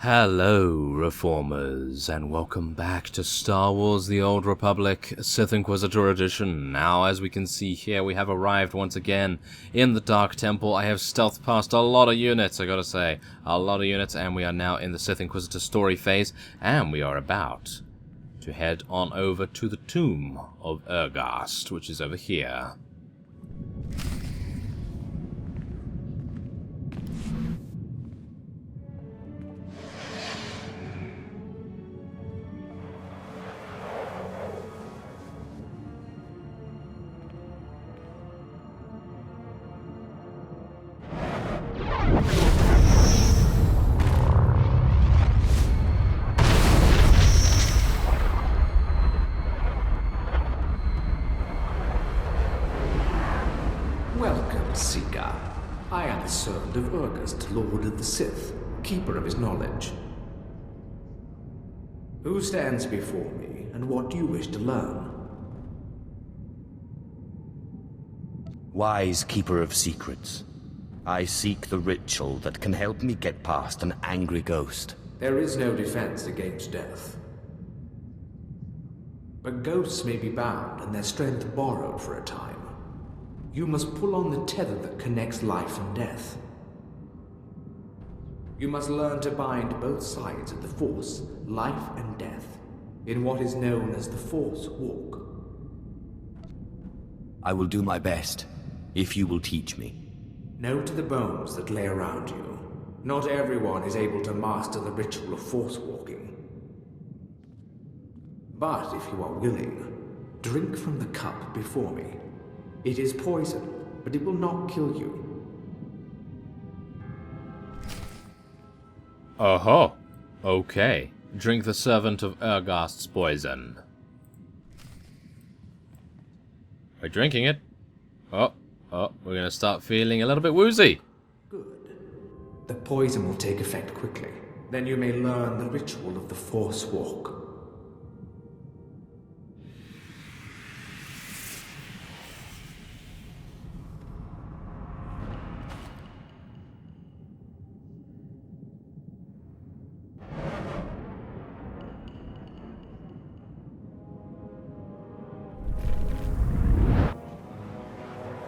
Hello, Reformers, and welcome back to Star Wars The Old Republic, Sith Inquisitor Edition. Now, as we can see here, we have arrived once again in the Dark Temple. I have stealthed past a lot of units, I gotta say. A lot of units, and we are now in the Sith Inquisitor story phase, and we are about to head on over to the Tomb of Urgast, which is over here. Welcome, Saga. I am the servant of Urgast, Lord of the Sith, keeper of his knowledge. Who stands before me, and what do you wish to learn? Wise keeper of secrets, I seek the ritual that can help me get past an angry ghost. There is no defense against death. But ghosts may be bound and their strength borrowed for a time. You must pull on the tether that connects life and death. You must learn to bind both sides of the Force, life and death, in what is known as the Force Walk. I will do my best, if you will teach me. Know to the bones that lay around you. Not everyone is able to master the ritual of Force Walking. But if you are willing, drink from the cup before me. It is poison, but it will not kill you. Oh-ho. Okay. Drink the servant of Urgast's poison. We're drinking it. Oh, we're gonna start feeling a little bit woozy. Good. The poison will take effect quickly. Then you may learn the ritual of the Force Walk.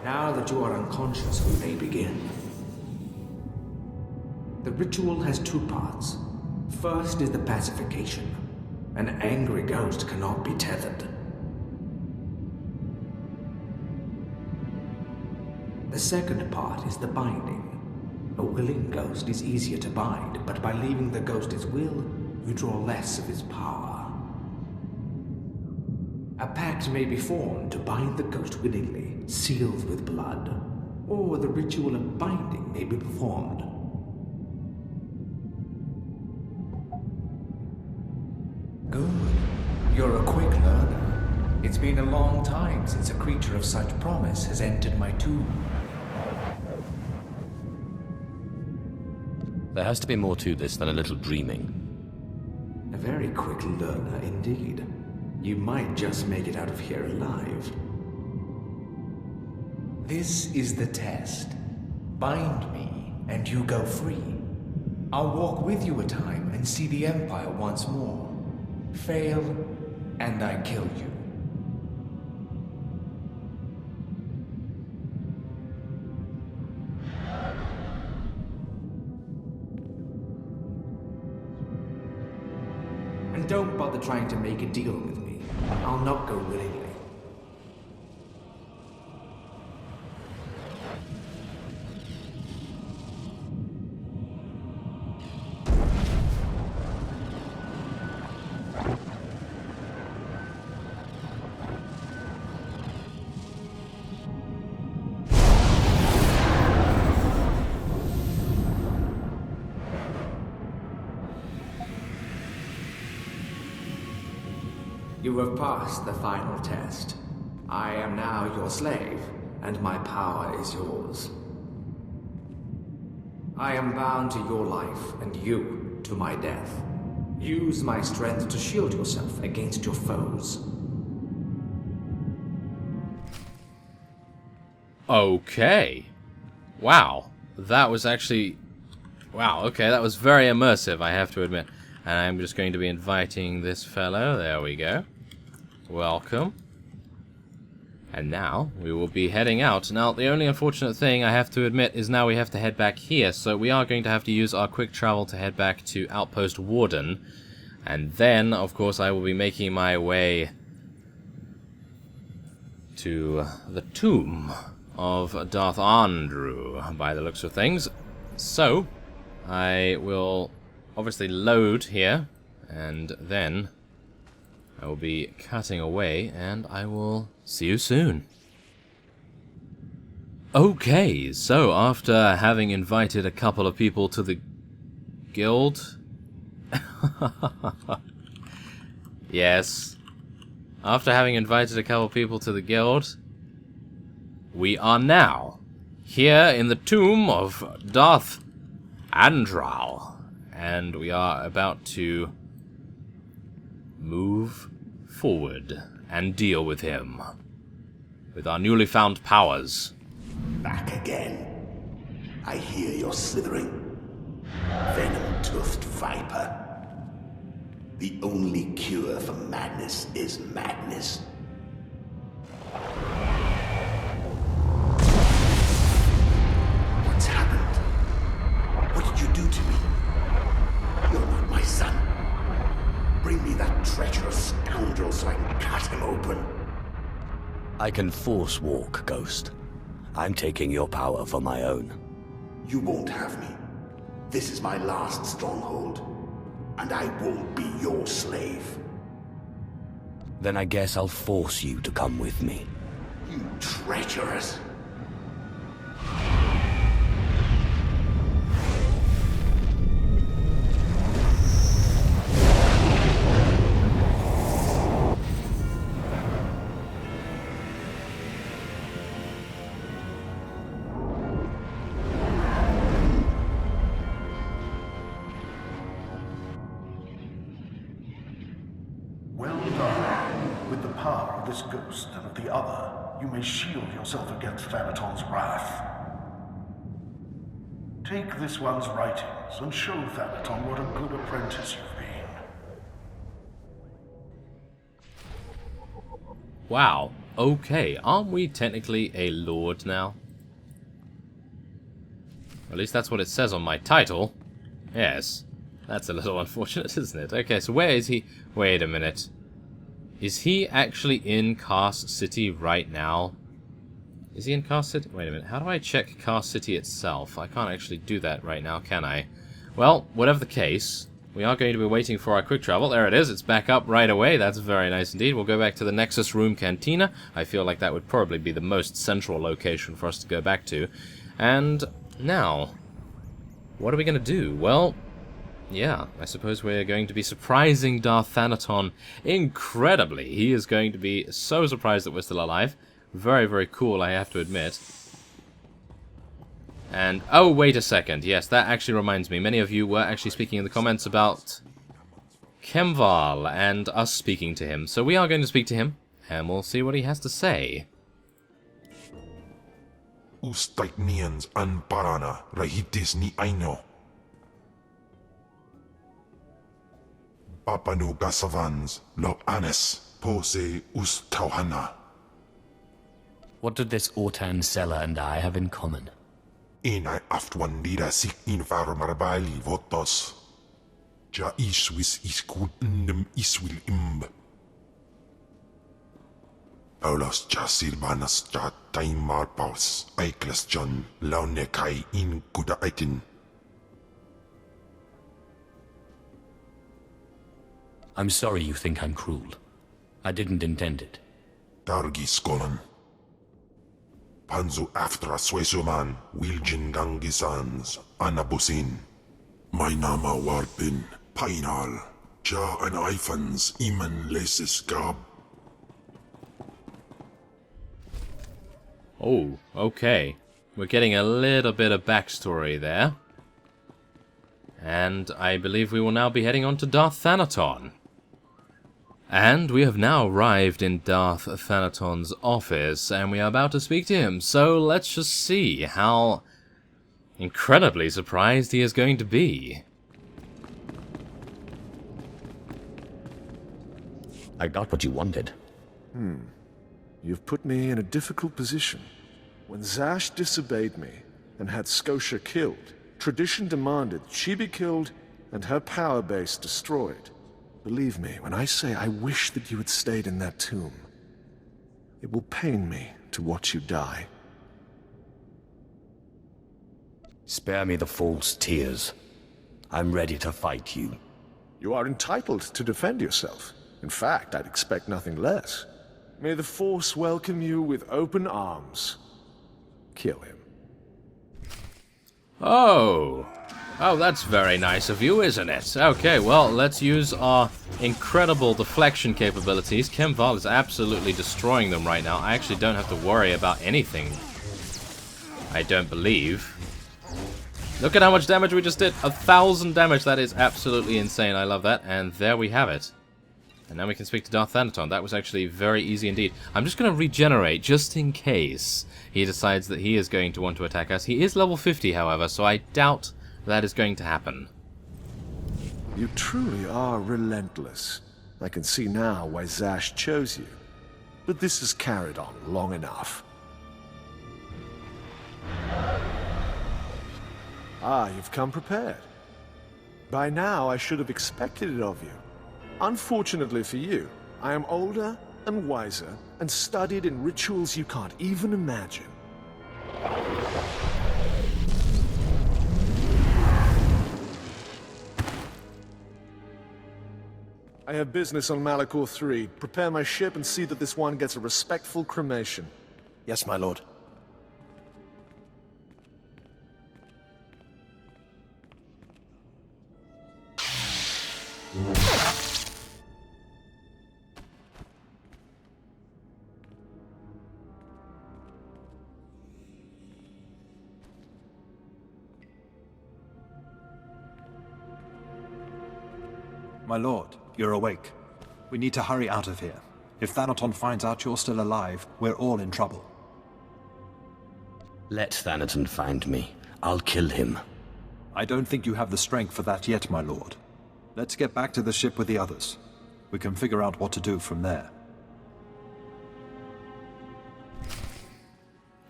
Now that you are unconscious, we may begin. The ritual has two parts. First is the pacification. An angry ghost cannot be tethered. The second part is the binding. A willing ghost is easier to bind, but by leaving the ghost his will, you draw less of his power. A pact may be formed to bind the ghost willingly, sealed with blood, or the ritual of binding may be performed. Good. You're a quick learner. It's been a long time since a creature of such promise has entered my tomb. There has to be more to this than a little dreaming. A very quick learner indeed. You might just make it out of here alive. This is the test. Bind me, and you go free. I'll walk with you a time and see the Empire once more. Fail, and I kill you. And don't bother trying to make a deal with me. I'll not go willingly. You have passed the final test. I am now your slave, and my power is yours. I am bound to your life, and you to my death. Use my strength to shield yourself against your foes. Okay. Wow. That was actually Wow, okay, that was very immersive, I have to admit. And I'm just going to be inviting this fellow. There we go. Welcome. And now, we will be heading out. Now, the only unfortunate thing I have to admit is now we have to head back here. So we are going to have to use our quick travel to head back to Outpost Warden. And then, of course, I will be making my way to the tomb of Darth Andru, by the looks of things. So, I will obviously load here, and then I will be cutting away, and I will see you soon. Okay, so after having invited a couple of people to the guild... yes. After having invited a couple of people to the guild, we are now here in the tomb of Darth Andru, and we are about to move forward and deal with him with our newly found powers. Back again. I hear you're slithering. Venom-toothed viper. The only cure for madness is madness. What's happened? What did you do to me? You're not my son. Bring me that treacherous scoundrel so I can cut him open. I can force walk, Ghost. I'm taking your power for my own. You won't have me. This is my last stronghold. And I won't be your slave. Then I guess I'll force you to come with me. You treacherous... Well done. With the power of this ghost and of the other, you may shield yourself against Thanaton's wrath. Take this one's writings and show Thanaton what a good apprentice you've been. Wow, okay, aren't we technically a lord now? At least that's what it says on my title. Yes. That's a little unfortunate, isn't it? Okay, so where is he? Wait a minute. Is he actually in Cast City right now? Is he in Cast City? Wait a minute. How do I check Cast City itself? I can't actually do that right now, can I? Well, whatever the case, we are going to be waiting for our quick travel. There it is. It's back up right away. That's very nice indeed. We'll go back to the Nexus Room Cantina. I feel like that would probably be the most central location for us to go back to. And now, what are we going to do? Well... yeah, I suppose we're going to be surprising Darth Thanaton incredibly. He is going to be so surprised that we're still alive. Very, very cool, I have to admit. And, oh, wait a second. Yes, that actually reminds me. Many of you were actually speaking in the comments about Kemval and us speaking to him. So we are going to speak to him, and we'll see what he has to say. Ustaiknians an parana rahitis ni aino. Papanu gasavans lo anes pose tauhana. What do this Ortan Seller and I have in common? Enai aftwandira sik invar marbali votos. Ja iswis iskut ndem iswil imb. Paulos ja silvanas ja taimar paus aikles John launekai in kuda aitin. I'm sorry you think I'm cruel. I didn't intend it. Dargi skolan. Panzu aftra swesuman Wiljin gangisans anabusin. My nama warpin painal. Ja an ifans iman lesis gab. Oh, okay. We're getting a little bit of backstory there. And I believe we will now be heading on to Darth Thanaton. And we have now arrived in Darth Thanaton's office, and we are about to speak to him. So let's just see how, incredibly surprised he is going to be. I got what you wanted. You've put me in a difficult position. When Zash disobeyed me and had Scotia killed, tradition demanded she be killed and her power base destroyed. Believe me when I say I wish that you had stayed in that tomb. It will pain me to watch you die. Spare me the false tears. I'm ready to fight you. You are entitled to defend yourself. In fact, I'd expect nothing less. May the Force welcome you with open arms. Kill him. Oh, that's very nice of you, isn't it? Okay, well, let's use our incredible deflection capabilities. Kemval is absolutely destroying them right now. I actually don't have to worry about anything. I don't believe. Look at how much damage we just did. 1,000 damage. That is absolutely insane. I love that. And there we have it. And now we can speak to Darth Thanaton. That was actually very easy indeed. I'm just going to regenerate just in case he decides that he is going to want to attack us. He is level 50, however, so I doubt that is going to happen. You truly are relentless. I can see now why Zash chose you. But this has carried on long enough. Ah, you've come prepared. By now, I should have expected it of you. Unfortunately for you, I am older and wiser and studied in rituals you can't even imagine. I have business on Malachor 3. Prepare my ship and see that this one gets a respectful cremation. Yes, my lord. My lord, you're awake. We need to hurry out of here. If Thanaton finds out you're still alive, we're all in trouble. Let Thanaton find me. I'll kill him. I don't think you have the strength for that yet, my lord. Let's get back to the ship with the others. We can figure out what to do from there.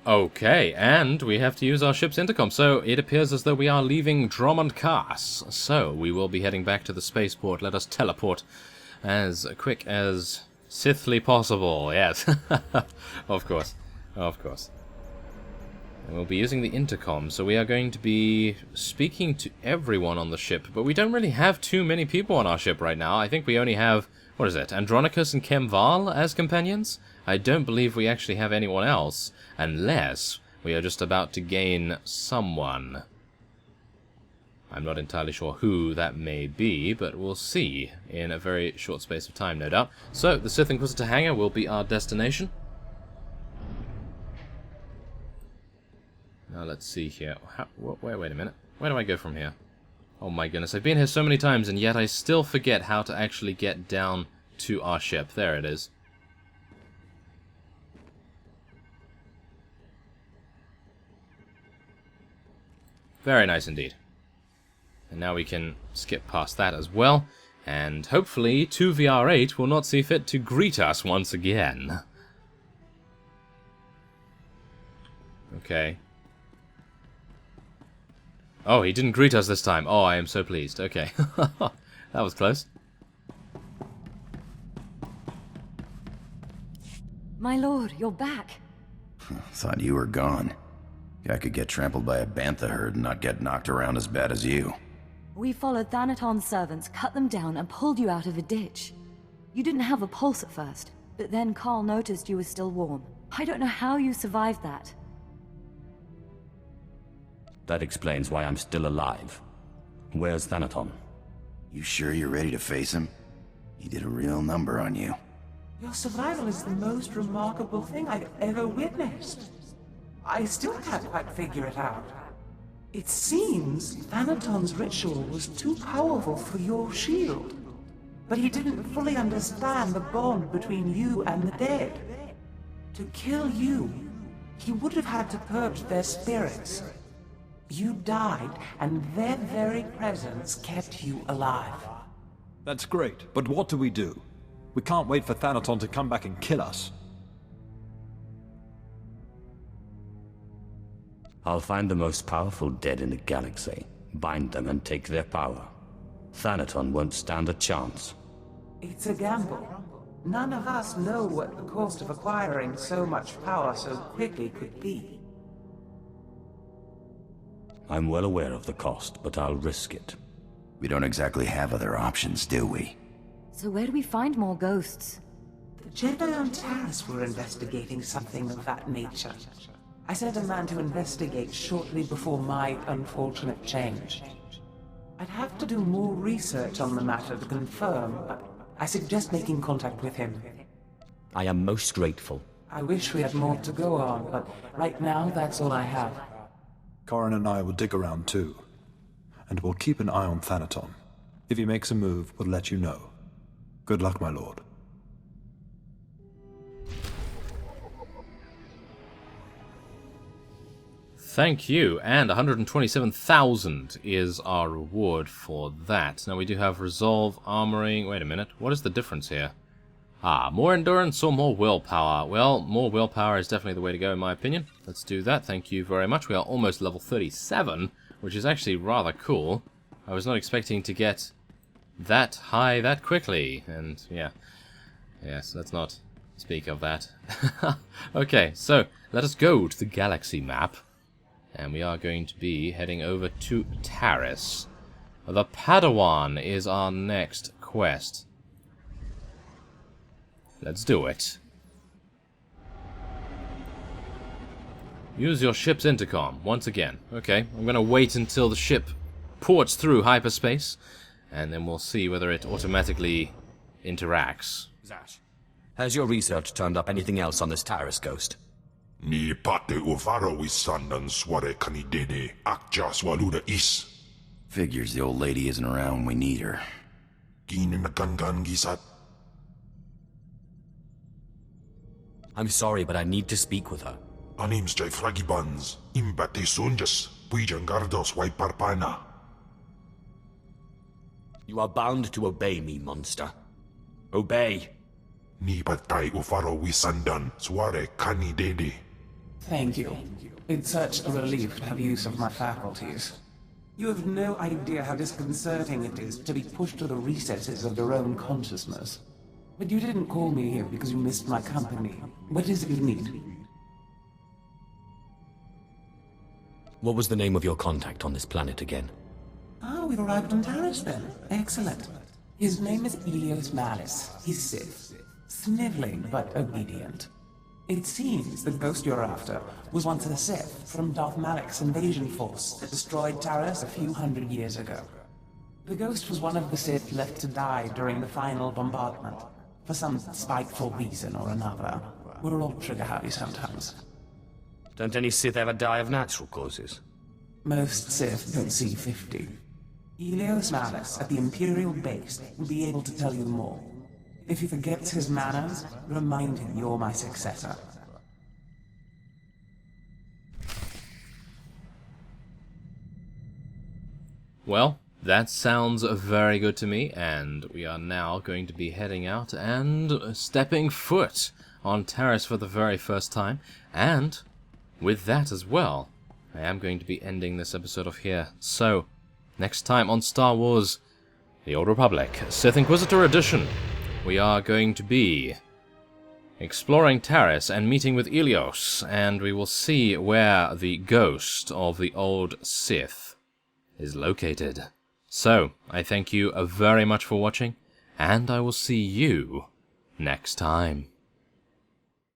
Okay, and we have to use our ship's intercom, so it appears as though we are leaving Drummond Cass. So, we will be heading back to the spaceport. Let us teleport as quick as Sithly possible. Yes, of course, of course. And we'll be using the intercom, so we are going to be speaking to everyone on the ship, but we don't really have too many people on our ship right now. I think we only have, what is it, Andronicus and Kemval as companions? I don't believe we actually have anyone else, unless we are just about to gain someone. I'm not entirely sure who that may be, but we'll see in a very short space of time, no doubt. So, the Sith Inquisitor hangar will be our destination. Now let's see here. Wait a minute. Where do I go from here? Oh my goodness, I've been here so many times and yet I still forget how to actually get down to our ship. There it is. Very nice indeed. And now we can skip past that as well. And hopefully 2VR8 will not see fit to greet us once again. Okay. Oh, he didn't greet us this time. Oh, I am so pleased. Okay. That was close. My lord, you're back. Thought you were gone. I could get trampled by a bantha herd and not get knocked around as bad as you. We followed Thanaton's servants, cut them down, and pulled you out of a ditch. You didn't have a pulse at first, but then Carl noticed you were still warm. I don't know how you survived that. That explains why I'm still alive. Where's Thanaton? You sure you're ready to face him? He did a real number on you. Your survival is the most remarkable thing I've ever witnessed. I still can't quite figure it out. It seems Thanaton's ritual was too powerful for your shield. But he didn't fully understand the bond between you and the dead. To kill you, he would have had to purge their spirits. You died, and their very presence kept you alive. That's great, but what do? We can't wait for Thanaton to come back and kill us. I'll find the most powerful dead in the galaxy, bind them and take their power. Thanaton won't stand a chance. It's a gamble. None of us know what the cost of acquiring so much power so quickly could be. I'm well aware of the cost, but I'll risk it. We don't exactly have other options, do we? So where do we find more ghosts? The Jedi on Taris were investigating something of that nature. I sent a man to investigate shortly before my unfortunate change. I'd have to do more research on the matter to confirm, but I suggest making contact with him. I am most grateful. I wish we had more to go on, but right now that's all I have. Corrin and I will dig around too. And we'll keep an eye on Thanaton. If he makes a move, we'll let you know. Good luck, my lord. Thank you, and 127,000 is our reward for that. Now we do have Resolve, Armoring... Wait a minute, what is the difference here? Ah, more endurance or more willpower? Well, more willpower is definitely the way to go in my opinion. Let's do that, thank you very much. We are almost level 37, which is actually rather cool. I was not expecting to get that high that quickly, and yeah. Yes, let's not speak of that. Okay, so let us go to the galaxy map. And we are going to be heading over to Taris. The Padawan is our next quest. Let's do it. Use your ship's intercom, once again. Okay, I'm gonna wait until the ship ports through hyperspace, and then we'll see whether it automatically interacts. Zash, has your research turned up anything else on this Taris ghost? Ni pate uvaro wisandan sware kanidene akja swaluda is. Figures the old lady isn't around when we need her. Gininagangan gisat. I'm sorry, but I need to speak with her. Anims jay fragibans, imbate sunjas, puijangardos waiparpana. You are bound to obey me, monster. Obey. Ni patay uvaro wisandan sware kanidene. Thank you. It's such a relief to have use of my faculties. You have no idea how disconcerting it is to be pushed to the recesses of your own consciousness. But you didn't call me here because you missed my company. What is it you need? What was the name of your contact on this planet again? Ah, we've arrived on Taris then. Excellent. His name is Ilios Malice. He's Sith. Sniveling, but obedient. It seems the ghost you're after was once a Sith from Darth Malik's invasion force that destroyed Taris a few hundred years ago. The ghost was one of the Sith left to die during the final bombardment, for some spiteful reason or another. We're all trigger-happy sometimes. Don't any Sith ever die of natural causes? Most Sith don't see 50. Ilios Malice at the Imperial base will be able to tell you more. If he forgets his manners, remind him you're my successor. Well, that sounds very good to me, and we are now going to be heading out and stepping foot on Taris for the very first time, and with that as well, I am going to be ending this episode off here. So, next time on Star Wars The Old Republic, Sith Inquisitor Edition, we are going to be exploring Taris and meeting with Ilios, and we will see where the ghost of the old Sith is located. So, I thank you very much for watching, and I will see you next time.